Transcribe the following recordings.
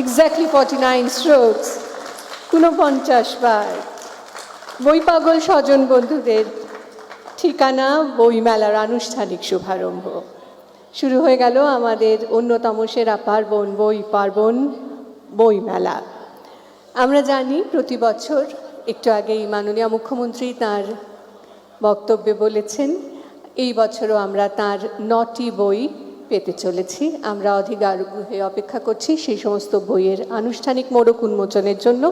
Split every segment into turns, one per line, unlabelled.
exactly 49 strokes, 49 বার। বই পাগল স্বজন বন্ধুদের ঠিকানা বইমেলার আনুষ্ঠানিক শুভারম্ভ। শুরু হয়ে গেল আমাদের অন্যতম সেরা পার্বণ বই পার্বণ বইমেলা। আমরা জানি প্রতি বছর, একটু আগেই মাননীয় মুখ্যমন্ত্রী তাঁর বক্তব্যে বলেছেন, এই বছরও আমরা তাঁর 9টি বই পেতে চলেছি। আমরা অধীর আগ্রহে অপেক্ষা করছি সেই সমস্ত বইয়ের আনুষ্ঠানিক মোড়ক উন্মোচনের জন্য।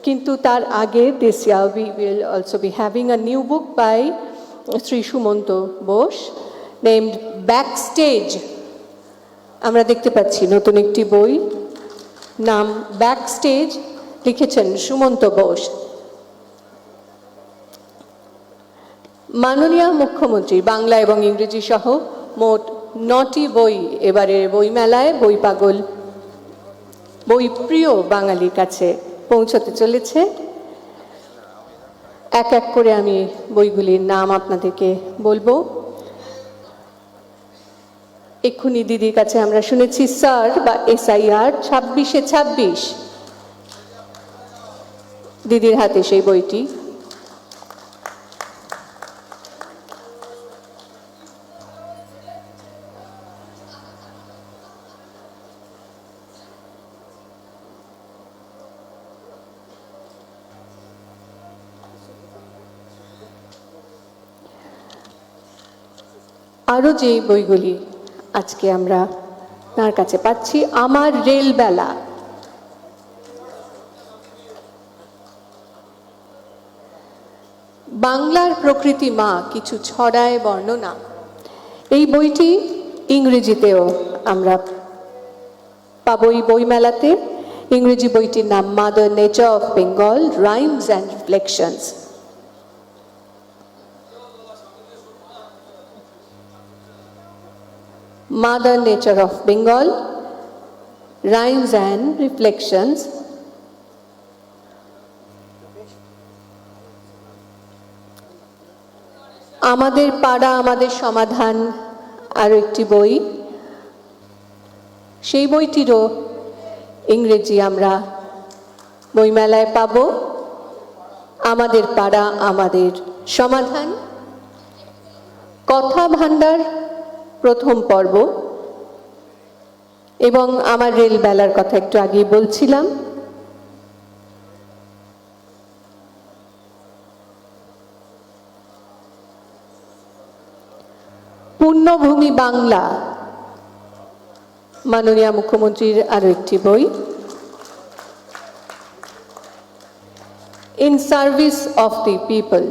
কিন্তু তার আগে this year we will also be having a new book by Sri Sumant Bose named Backstage. আমরা দেখতে পাচ্ছি নতুন একটি বই, নাম ব্যাকস্টেজ, লিখেছেন সুমন্ত বোস। মাননীয় মুখ্যমন্ত্রী বাংলা এবং ইংরেজি সহ মোট 9টি বই এবারের বইমেলায় বই পাগল বই প্রিয় বাঙালির কাছে পৌঁছতে চলেছে। এক এক করে আমি বইগুলির নাম আপনাদেরকে বলবো। এক্ষুনি দিদির কাছে আমরা শুনেছি স্যার বা SIR 26-26, দিদির হাতে সেই বইটি। আরও যে বইগুলি আজকে আমরা তার কাছে পাচ্ছি, আমার রেলবেলা, বাংলার প্রকৃতি মা কিছু ছড়ায় বর্ণনা। এই বইটি ইংরেজিতেও আমরা পাবো এই বইমেলাতে। ইংরেজি বইটির নাম mother nature of Bengal, rhymes and reflections. Mother Nature of Bengal, Rhymes and Reflections. আমাদের পাড়া আমাদের সমাধান আরও একটি বই। সেই বইটিরও ইংরেজি আমরা বইমেলায় পাব। আমাদের পাড়া আমাদের সমাধান, কথা ভাণ্ডার প্রথম পর্ব, এবং আমার রেলবেলার কথা একটু আগেই বলছিলাম। পুণ্যভূমি বাংলা, মাননীয় মুখ্যমন্ত্রীর আরো একটি বই। In service of the people,